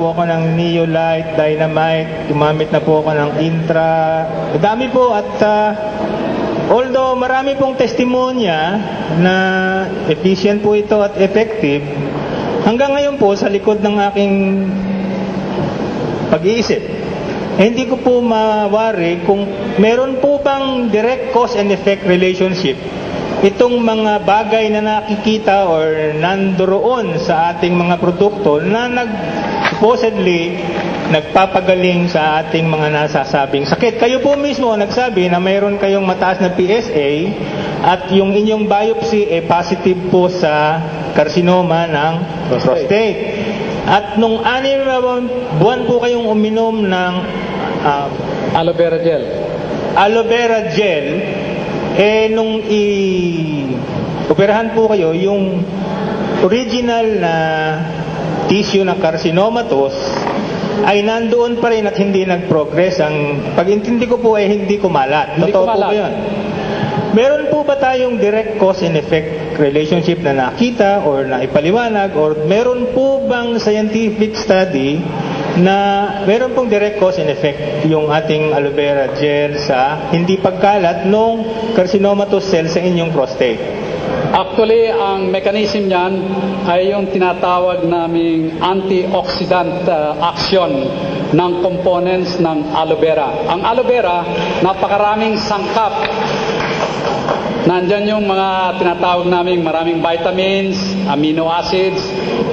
po ako ng Neolite, Dynamite, gumamit na po ako ng Intra. Madami po at although marami pong testimonya na efficient po ito at effective, hanggang ngayon po sa likod ng aking pag-iisip, hindi ko po mawari kung meron po bang direct cause and effect relationship itong mga bagay na nakikita or nandoroon sa ating mga produkto na supposedly nagpapagaling sa ating mga nasasabing sakit. Kayo po mismo nagsabi na mayroon kayong mataas na PSA at yung inyong biopsy positive po sa carcinoma ng prostate. At nung 6 buwan po kayong uminom ng aloe vera gel. Aloe vera gel, nung operahan po kayo, yung original na tissue ng carcinomatous ay nandoon pa rin at hindi nag-progress. Ang pag-intindi ko po ay hindi kumalat. Totoo po ba yun? Meron po ba tayong direct cause and effect relationship na nakita or na ipaliwanag, or meron po bang scientific study na meron pong direct cause and effect yung ating aloe vera gel sa hindi pagkalat ng carcinomatous cell sa inyong prostate? Actually, ang mechanism niyan ay yung tinatawag naming antioxidant action ng components ng aloe vera. Ang aloe vera, napakaraming sangkap. Nandyan yung mga tinatawag naming maraming vitamins, amino acids,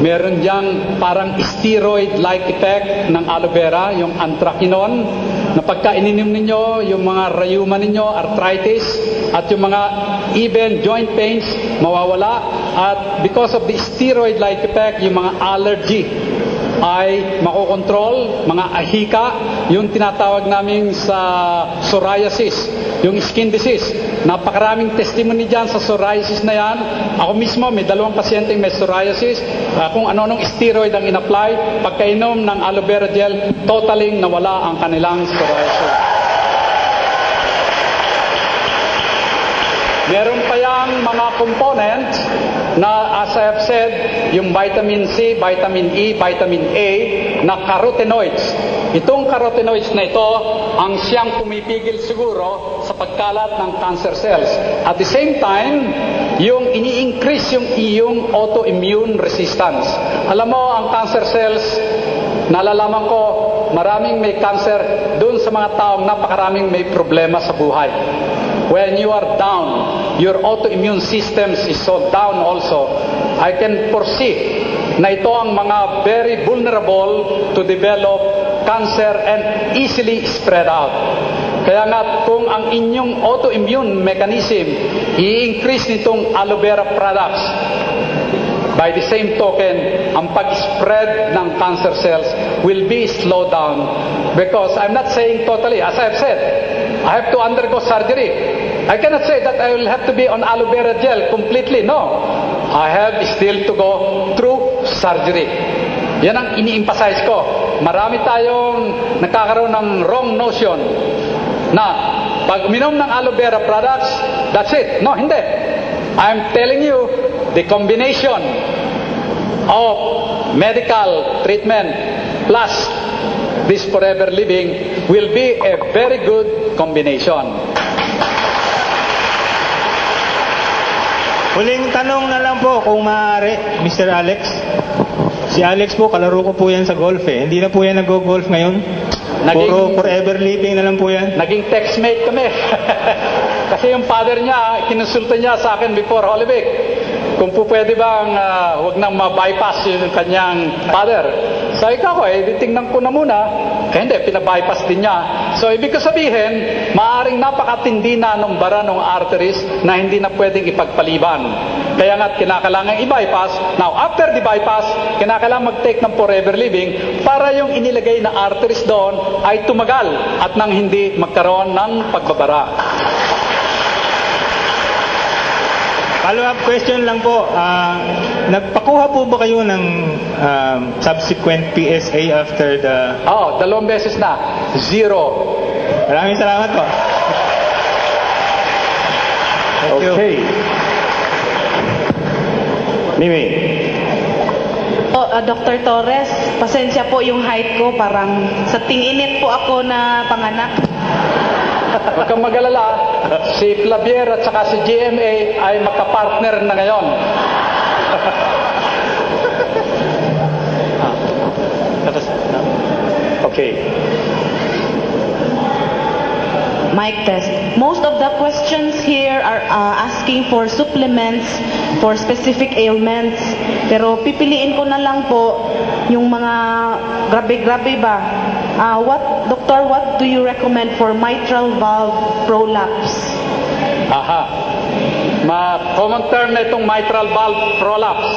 meron diyang parang steroid-like effect ng aloe vera, yung anthraquinone, na pagka ininom ninyo, yung mga rayuma ninyo, arthritis, at yung mga even joint pains, mawawala. At because of the steroid-like effect, yung mga allergy ay makokontrol, mga ahika, yung tinatawag namin sa psoriasis, yung skin disease. Napakaraming testimony dyan sa psoriasis na yan. Ako mismo, may 2 pasyente may psoriasis. Kung ano-anong steroid ang in-apply, pagkainom ng aloe vera gel, totaling nawala ang kanilang psoriasis. Meron pa yang mga components na, as I have said, yung vitamin C, vitamin E, vitamin A, na carotenoids. Itong carotenoids na ito ang siyang pumipigil siguro sa pagkalat ng cancer cells. At the same time, yung ini-increase yung iyong autoimmune resistance. Alam mo, ang cancer cells, nalalaman ko, maraming may cancer doon sa mga taong napakaraming may problema sa buhay. When you are down, your autoimmune systems is so down also. I can foresee na ito ang mga very vulnerable to develop cancer and easily spread out. Kaya nga, kung ang inyong autoimmune mechanism i-increase nitong aloe vera products, by the same token, ang pag-spread ng cancer cells will be slowed down. Because I'm not saying totally, as I've said, I have to undergo surgery. I cannot say that I will have to be on aloe vera gel completely. No. I have still to go through surgery. Yan ang ini-emphasize ko. Marami tayong nakakaroon ng wrong notion na pag uminom ng aloe vera products, that's it. No, hindi. I'm telling you, the combination of medical treatment plus this forever living will be a very good combination. Huling tanong na lang po kung maaari, Mr. Alex. Si Alex po, kalaro ko po yan sa golf eh. Hindi na po yan nag-golf ngayon. Puro forever living na lang po yan. Naging textmate kami. Kasi yung father niya, kinonsulta niya sa akin before Holy Week. Kung po pwede bang huwag nang ma-bypass yung kanyang father. Sabi ko, tingnan ko na muna. Hindi, pina-bypass din niya. So, ibig ko sabihin, maaaring napakatindi na ng bara ng arteries na hindi na pwedeng ipagpaliban. Kaya nga't kinakailangan i-bypass. Now, after the bypass, kinakailangan mag-take ng forever living para yung inilagay na arteries doon ay tumagal at nang hindi magkaroon ng pagbabara. Follow-up question lang po. Nagpakuha po ba kayo ng subsequent PSA after the... Oo, 2 beses na. 0. Maraming salamat po. Thank you. Okay. Mimi. Dr. Torres, Pasensya po yung height ko, parang sa ting-init po ako na panganak. Huwag kang mag-alala, si Flavier at saka si GMA ay magka-partner na ngayon. Okay. Mic test. Most of the questions here are asking for supplements for specific ailments. Pero pipiliin ko na lang po yung mga grabe-grabe ba. Doctor, what do you recommend for mitral valve prolapse? Aha. Common term na itong mitral valve prolapse.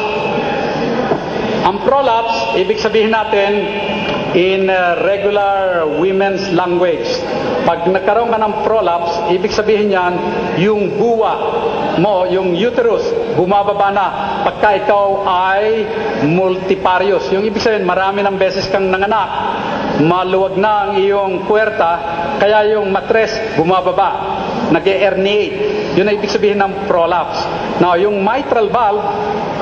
Ang prolapse, ibig sabihin natin, in regular women's language, pag nagkaroon ka ng prolapse, ibig sabihin yan, yung buwa mo, yung uterus, bumababa na pagka ikaw ay multifarious. Yung ibig sabihin, marami ng beses kang nanganak, maluwag na ang iyong puwerta, kaya yung matres bumababa, nag-herniate. Yun ang ibig sabihin ng prolapse. Now, yung mitral valve,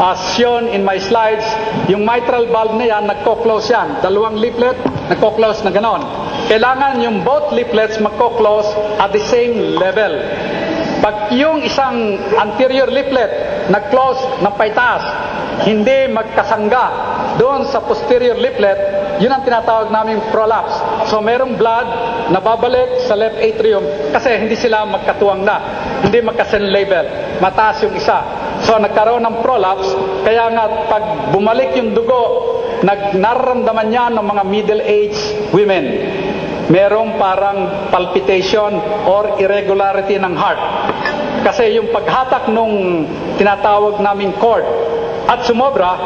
as shown in my slides, yung mitral valve na yan, nagko-close yan. Dalawang leaflet, nagko-close na ganon. Kailangan yung both leaflets magko-close at the same level. Pag yung isang anterior leaflet nag-close ng paitaas, hindi magkasangga doon sa posterior leaflet, yun ang tinatawag namin prolapse. So merong blood na babalik sa left atrium kasi hindi sila magkatuwang na, hindi magkasen-level, mataas yung isa. So nagkaroon ng prolapse, kaya nga pag bumalik yung dugo, nararamdaman niya ng mga middle-aged women. Merong parang palpitation or irregularity ng heart. Kasi yung paghatak nung tinatawag naming cord at sumobra,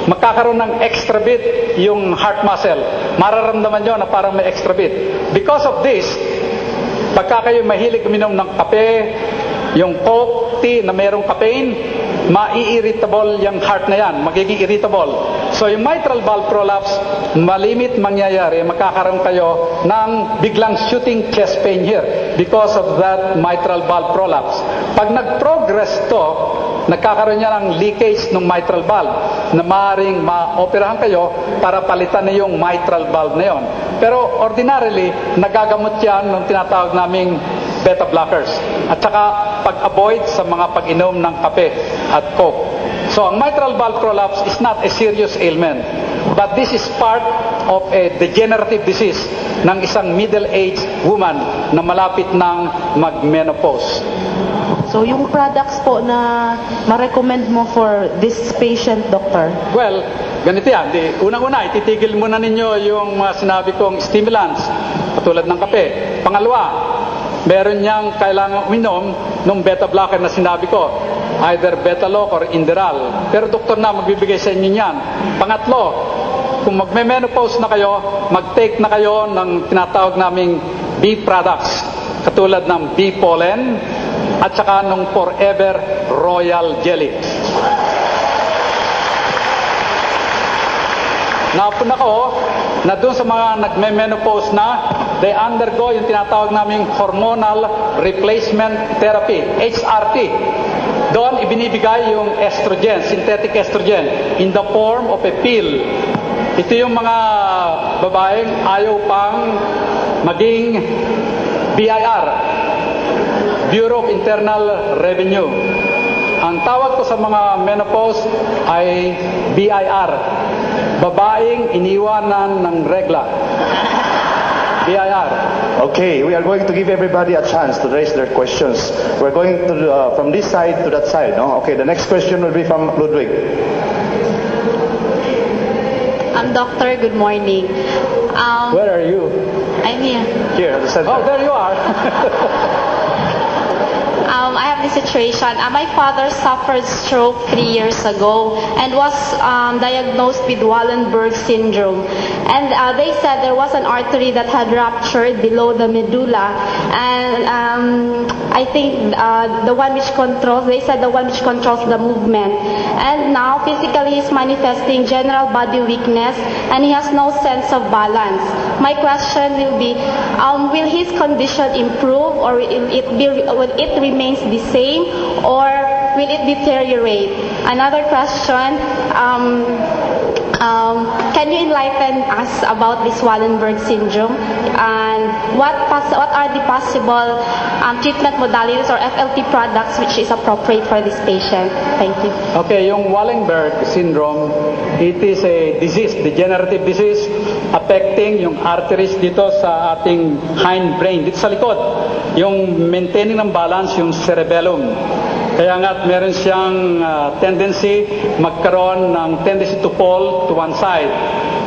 magkakaroon ng extra beat yung heart muscle. Mararamdaman nyo na parang may extra beat. Because of this, pagka kayo mahilig uminom ng kape, yung Coke, tea na mayroong caffeine, mai-irritable yung heart na yan, magiging irritable. So yung mitral valve prolapse, malimit mangyayari, magkakaroon kayo ng biglang shooting chest pain here because of that mitral valve prolapse. Pag nag-progress to, nagkakaroon niya ng leakage ng mitral valve na maaaring ma-operahan kayo para palitan na yung mitral valve na yon. Pero ordinarily, nagagamot yan ng tinatawag naming beta blockers. At saka pag-avoid sa mga pag-inom ng kape at coke. So ang mitral valve prolapse is not a serious ailment. But this is part of a degenerative disease ng isang middle-aged woman na malapit ng mag-menopause. So yung products po na ma-recommend mo for this patient, doctor? Well, ganito yan. Unang-una, ititigil muna ninyo yung sinabi kong stimulants, katulad ng kape. Pangalawa, meron niyang kailangan uminom ng beta blocker na sinabi ko, either Betaloc or Inderal. Pero doktor na magbibigay sa inyo niyan. Pangatlo, kung magme-menopause na kayo, mag-take na kayo ng tinatawag naming bee products, katulad ng bee pollen at saka ng Forever Royal Jelly. Napun ako na doon sa mga nagme-menopause na, they undergo yung tinatawag naming hormonal replacement therapy, HRT. Doon ibinibigay yung estrogen, synthetic estrogen, in the form of a pill. Ito yung mga babaeng ayaw pang maging BIR, Bureau of Internal Revenue. Ang tawag ko sa mga menopause ay BIR, babaeng iniwanan ng regla. BIR. Okay, we are going to give everybody a chance to raise their questions. We're going to from this side to that side. No? Okay, the next question will be from Ludwig. Doctor, good morning. Where are you? I'm here. Here, at the center. Oh, there you are. I have this situation. My father suffered stroke 3 years ago and was diagnosed with Wallenberg syndrome. And they said there was an artery that had ruptured below the medulla. And I think the one which controls the movement. And now physically he's manifesting general body weakness and he has no sense of balance. My question will be, will his condition improve or will it remains the same or will it deteriorate? Another question, Can you enlighten us about this Wallenberg syndrome and what are the possible treatment modalities or FLT products which is appropriate for this patient? Thank you. Okay, yung Wallenberg syndrome, it is a disease, degenerative disease affecting yung arteries dito sa ating hindbrain, dito sa likod. Yung maintaining ng balance, yung cerebellum. Kaya nga meron siyang tendency magkaroon ng tendency to fall to one side.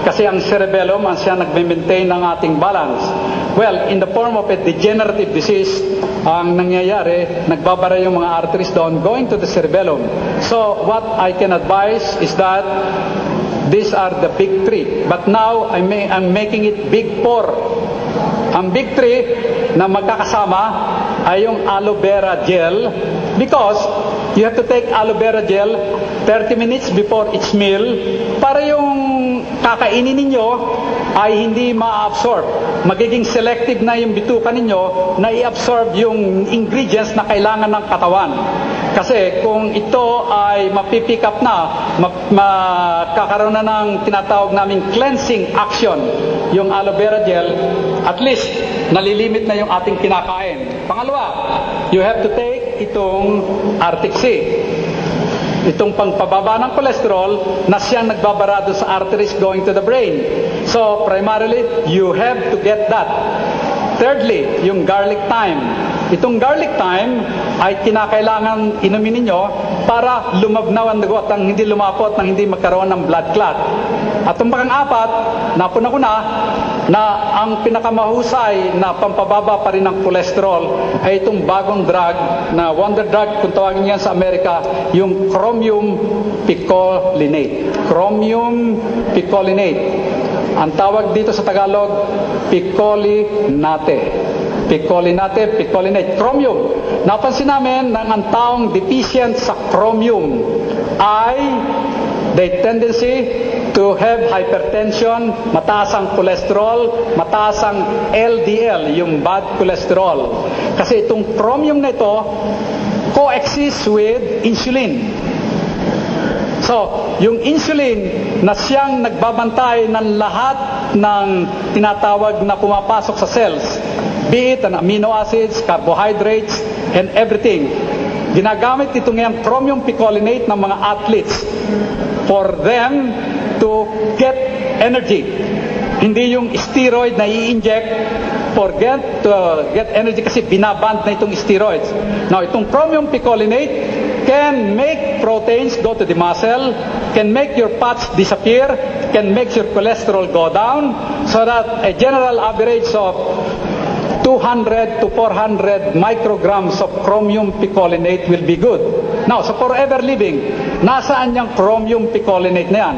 Kasi ang cerebellum ang siya nagme-maintain ng ating balance. Well, in the form of a degenerative disease, ang nangyayari, nagbabara yung mga arteries doon going to the cerebellum. So, what I can advise is that these are the big three. But now, I'm making it big four. Ang big three na magkakasama ay yung aloe vera gel, because you have to take aloe vera gel 30 minutes before each meal para yung kakainin ninyo ay hindi ma-absorb. Magiging selective na yung bituka ninyo na i-absorb yung ingredients na kailangan ng katawan. Kasi kung ito ay mapipick up na, makakaroon na ng tinatawag naming cleansing action, yung aloe vera gel, at least nalilimit na yung ating kinakain. Pangalawa, you have to take itong Arctic Sea. Itong pangpababa ng cholesterol na siyang nagbabarado sa arteries going to the brain. So, primarily, you have to get that. Thirdly, yung garlic thyme. Itong garlic thyme ay kinakailangan inumin ninyo para lumabnaw ang dugo at hindi lumapot, nang hindi magkaroon ng blood clot. At ang pang-apat, napuna ko na ang pinakamahusay na pampababa pa rin ng cholesterol ay itong bagong drug na wonder drug, kung tawagin yan sa Amerika, yung chromium picolinate. Chromium picolinate. Ang tawag dito sa Tagalog, picolinate. Picolinate, chromium. Napansin namin na ang taong deficient sa chromium ay the tendency to have hypertension, mataas ang cholesterol, mataas ang LDL, yung bad cholesterol. Kasi itong chromium na ito coexist with insulin. So, yung insulin na siyang nagbabantay ng lahat ng tinatawag na pumapasok sa cells, be it an amino acids, carbohydrates, and everything. Ginagamit ito ngayong chromium picolinate ng mga athletes for them to get energy. Hindi yung steroid na i-inject for get energy kasi binaband na itong steroids. Now, itong chromium picolinate can make proteins go to the muscle, can make your fats disappear, can make your cholesterol go down, so that a general average of 200 to 400 micrograms of chromium picolinate will be good. Now, sa Forever Living, nasaan yung chromium picolinate na yan?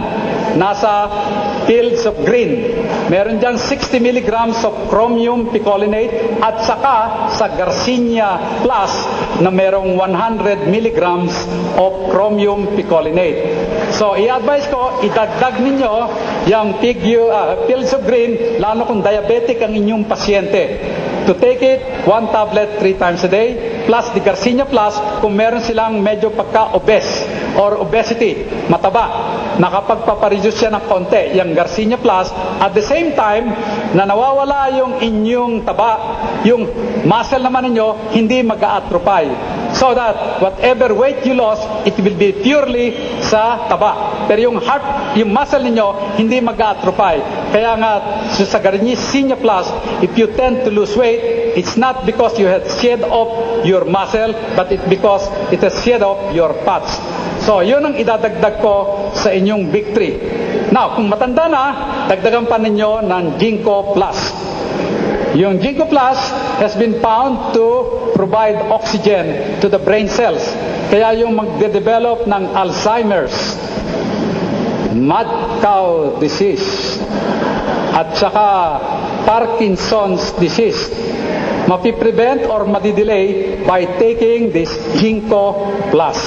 Nasa Fields of Green. Meron dyan 60 milligrams of chromium picolinate at saka sa Garcinia Plus na merong 100 milligrams of chromium picolinate. So, i-advise ko, idagdag ninyo yung Fields of Green, lalo kung diabetic ang inyong pasyente, to take it 1 tablet 3 times a day, plus the Garcinia Plus kung meron silang medyo pagka-obese or obesity, mataba, nakapagpapareduce siya ng konti, yung Garcinia Plus, at the same time, na nawawala yung inyong taba, yung muscle naman ninyo, hindi mag-a-atrophy. So that whatever weight you lost, it will be purely sa taba. Pero yung heart, yung muscle ninyo, hindi mag-a-atrophy. Kaya nga, sa Garcinia Plus, if you tend to lose weight, it's not because you had shed off your muscle, but it's because it has shed off your fats. So, yun ang idadagdag ko sa inyong Big 3. Now, kung matanda na, dagdagan pa ninyo ng Ginkgo Plus. Yung Ginkgo Plus has been found to provide oxygen to the brain cells. Kaya yung magde-develop ng Alzheimer's, mad cow disease, at saka Parkinson's disease, mapiprevent or madidelay by taking this Ginkgo Plus.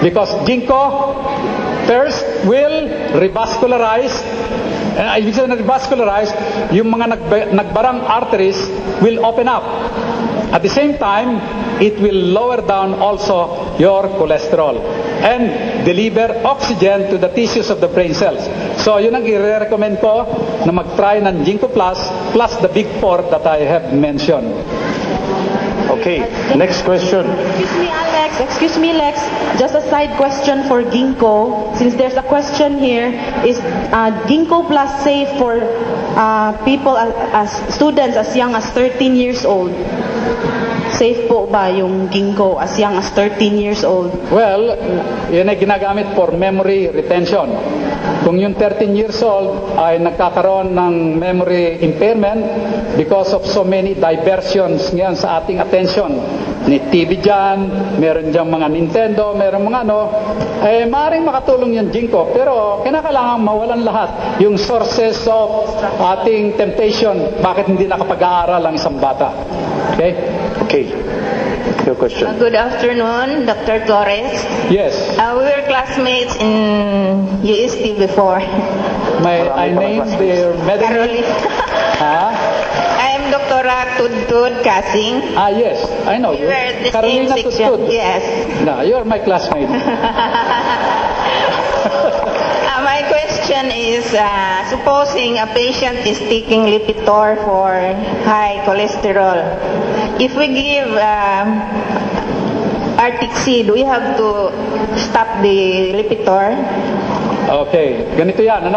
Because Ginkgo first will revascularize, ibig sabihin na revascularize, yung mga nagbarang arteries will open up. At the same time, it will lower down also your cholesterol. and deliver oxygen to the tissues of the brain cells. So yun ang i-recommend ko na mag-try ng Ginkgo Plus the big four that I have mentioned. Okay, next question. Excuse me, Lex. Just a side question for Ginkgo. Since there's a question here, is Ginkgo Plus safe for people as students as young as 13 years old? Safe po ba yung Ginkgo as young as 13 years old? Well, yun ay ginagamit for memory retention. Kung yung 13 years old ay nagkakaroon ng memory impairment because of so many diversions ngayon sa ating attention. Ni TV dyan, meron dyan mga Nintendo, meron mga maaaring makatulong yung Ginkgo. Pero kinakailangan mawalan lahat yung sources of ating temptation. Bakit hindi nakapag-aaral ang isang bata? Okay? Okay. Your question. Good afternoon, Dr. Torres. Yes. We were classmates in UST before. I named their medical... Carolina. I am Dr. Tudtud Kasing. Yes. I know We you. were the Carolina same section. Tudtud. Yes. No, you're my classmate. My question is, supposing a patient is taking Lipitor for high cholesterol, if we give Arctic Sea, do we have to stop the Lipitor? Okay, ganito yan,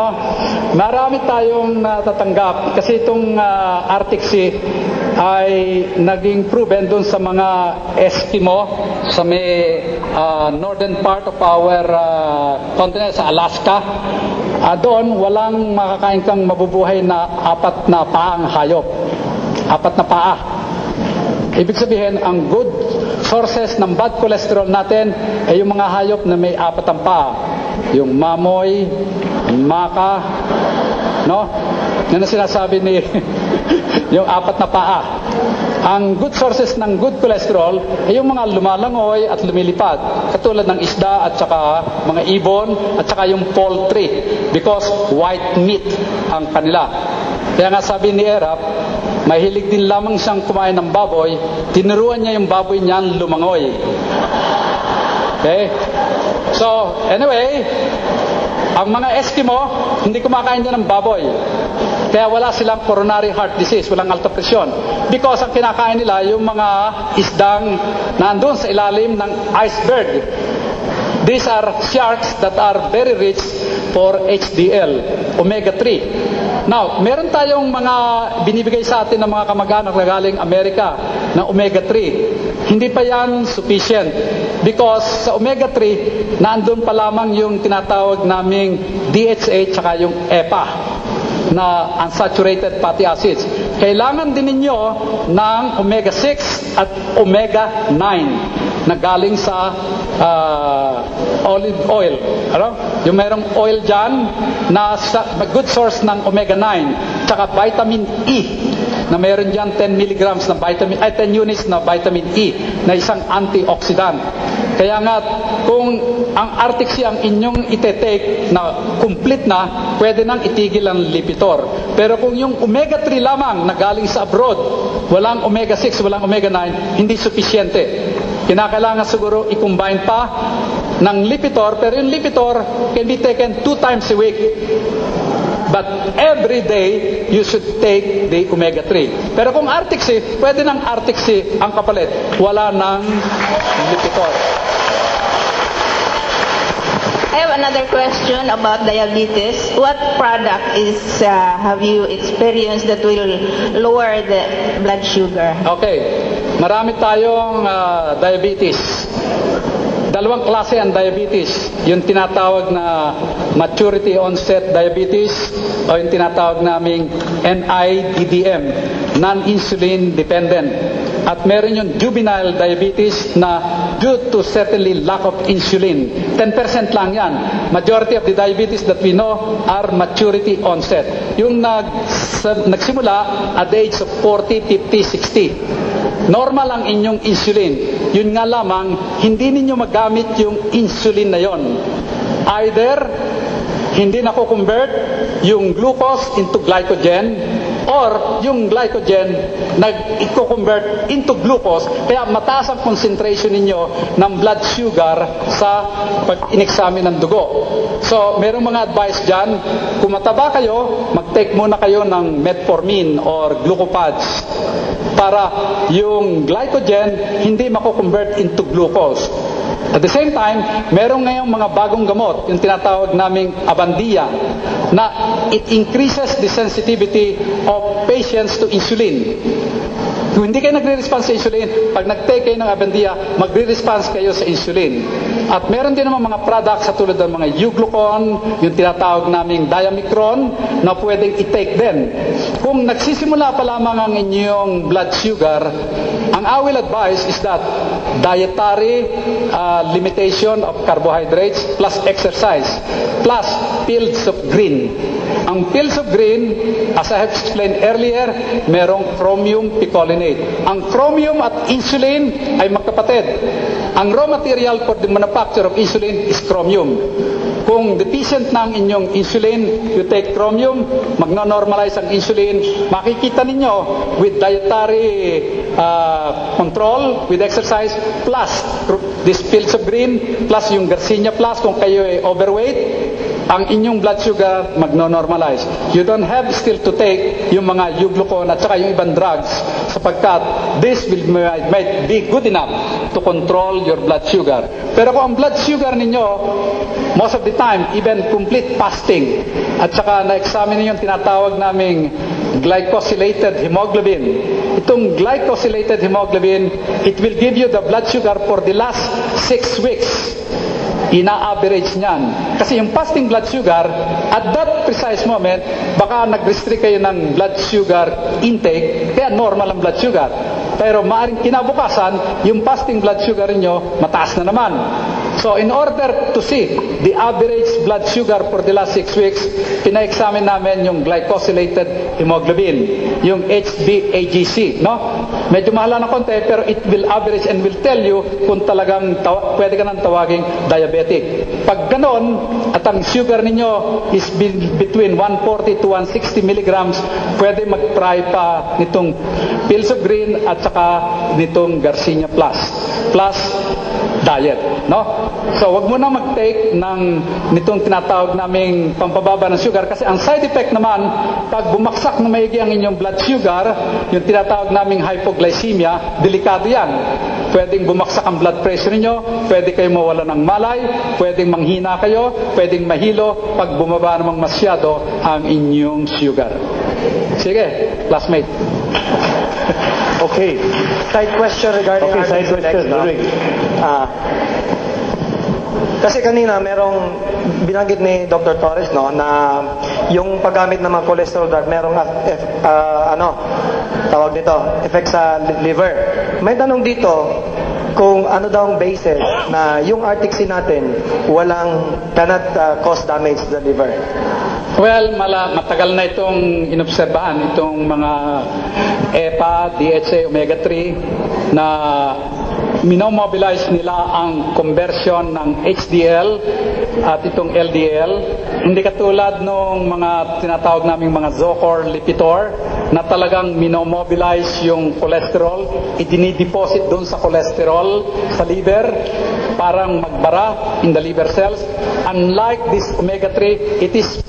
Marami tayong natatanggap kasi itong Arctic Sea ay naging proven doon sa mga Eskimo sa may northern part of our continent, sa Alaska. Doon, walang makakain kang mabubuhay na 4 na paang hayop. 4 na paa. Ibig sabihin, ang good sources ng bad cholesterol natin ay yung mga hayop na may 4 ang paa. Yung mamoy, maka, Yan ang sinasabi ni yung 4 na paa. Ang good sources ng good cholesterol ay yung mga lumalangoy at lumilipad, katulad ng isda at saka mga ibon at saka yung poultry, because white meat ang kanila. Kaya nga sabi ni Erap, mahilig din lamang siyang kumain ng baboy, tinuruan niya yung baboy niyan lumangoy. Okay? So, anyway, ang mga Eskimo, hindi kumakain din ng baboy. Kaya wala silang coronary heart disease, walang alta presyon. Because ang kinakain nila, yung mga isdang nandun sa ilalim ng iceberg. These are sharks that are very rich for HDL, omega-3. Now, meron tayong mga binibigay sa atin ng mga kamag-anak na galing Amerika ng omega-3. Hindi pa yan sufficient because sa omega-3, nandun pa lamang yung tinatawag naming DHA tsaka yung EPA na unsaturated fatty acids. Kailangan din ninyo ng omega-6 at omega-9 na galing sa olive oil. Yung merong oil dyan na good source ng omega-9 tsaka vitamin E na meron dyan 10 milligrams na 10 units na vitamin E na isang antioxidant. Kaya nga, kung ang Arctic Sea ang inyong itetake na complete na, pwede nang itigil ang Lipitor. Pero kung yung omega-3 lamang na galing sa abroad, walang omega-6, walang omega-9, hindi sufficiente. Kinakailangan siguro i-combine pa ng Lipitor, pero yung Lipitor can be taken 2 times a week. But every day, you should take the omega-3. Pero kung Arctic Sea, pwede ng Arctic Sea ang kapalit. Wala ng Lipitor. I have another question about diabetes. What product have you experienced that will lower the blood sugar? Okay. Marami tayong diabetes. 2 klase ang diabetes. Yung tinatawag na maturity onset diabetes o yung tinatawag naming NIDDM, non-insulin dependent. At meron yung juvenile diabetes na due to certainly lack of insulin. 10% lang yan. Majority of the diabetes that we know are maturity onset. Yung nagsimula at the age of 40, 50, 60. Normal ang inyong insulin. Yun nga lamang, hindi ninyo magamit yung insulin na yon. Either, hindi na ko-convert yung glucose into glycogen, or yung glycogen nag-convert into glucose, kaya mataas ang concentration ninyo ng blood sugar sa pag-inexamine ng dugo. So, merong mga advice dyan, kung mataba kayo, mag-take muna kayo ng metformin or glucopads para yung glycogen hindi mako-convert into glucose. At the same time, meron ngayong mga bagong gamot, yung tinatawag naming Avandia, na it increases the sensitivity of patients to insulin. Kung hindi kayo nagre-response sa insulin, pag nag-take kayo ng Avandia, magre-response kayo sa insulin. At meron din naman mga products sa tulad ng mga Euglucon, yung tinatawag naming Diamicron, na pwedeng i-take din. Kung nagsisimula pa lamang ang inyong blood sugar, ang I will advise is that dietary limitation of carbohydrates plus exercise plus pills of green. Ang pills of green, as I have explained earlier, merong chromium picolinate. Ang chromium at insulin ay magkapatid. Ang raw material for the manufacture of insulin is chromium. Kung deficient na ang inyong insulin, you take chromium, magno-normalize ang insulin, makikita ninyo with dietary control, with exercise, plus these pills of green, plus yung Garcinia Plus, kung kayo ay overweight, ang inyong blood sugar magno-normalize. You don't have still to take yung mga Euglucon at saka yung ibang drugs sapagkat this might be good enough to control your blood sugar. Pero kung ang blood sugar ninyo, most of the time, even complete fasting, at saka na-examine yung tinatawag naming glycosylated hemoglobin. Itong glycosylated hemoglobin, it will give you the blood sugar for the last 6 weeks. Ina-average niyan. Kasi yung fasting blood sugar, at that precise moment, baka nag-restrict kayo ng blood sugar intake, kaya normal ang blood sugar. Pero maaring kinabukasan, yung fasting blood sugar niyo mataas na naman. So in order to see the average blood sugar for the last 6 weeks, pina-examine namin yung glycosylated hemoglobin, yung HbAGC, no? Medyo mahal na konti, pero it will average and will tell you kung talagang pwede ka nang tawaging diabetic. Pag ganon, at ang sugar ninyo is between 140 to 160 milligrams, pwede mag-try pa nitong pills of green at saka nitong Garcinia Plus diet, no? So wag mo na mag-take ng nitong tinatawag naming pampababa ng sugar kasi ang side effect naman pag bumaksak na maigi ang inyong blood sugar, yung tinatawag naming hypoglycemia, delikado yan. Pwedeng bumaksak ang blood pressure niyo, pwede kayo mawala ng malay, pwedeng manghina kayo, pwedeng mahilo pag bumaba namang masyado ang inyong sugar. Sige, classmate. Okay. Side question regarding side question, Ludwig. Kasi kanina merong binanggit ni Dr. Torres, no, na yung paggamit ng mga cholesterol drug merong tawag nito, effect sa liver. May tanong dito kung ano daw ang basis na yung Artixin natin cannot cause damage to the liver. Well, matagal na itong inobserbahan, itong mga EPA, DHA, omega-3 na minomobilize nila ang conversion ng HDL at itong LDL. Hindi katulad nung mga tinatawag naming mga Zocor, Lipitor na talagang minomobilize yung cholesterol, idinideposit doon sa cholesterol sa liver, parang magbara in the liver cells. Unlike this omega-3, it is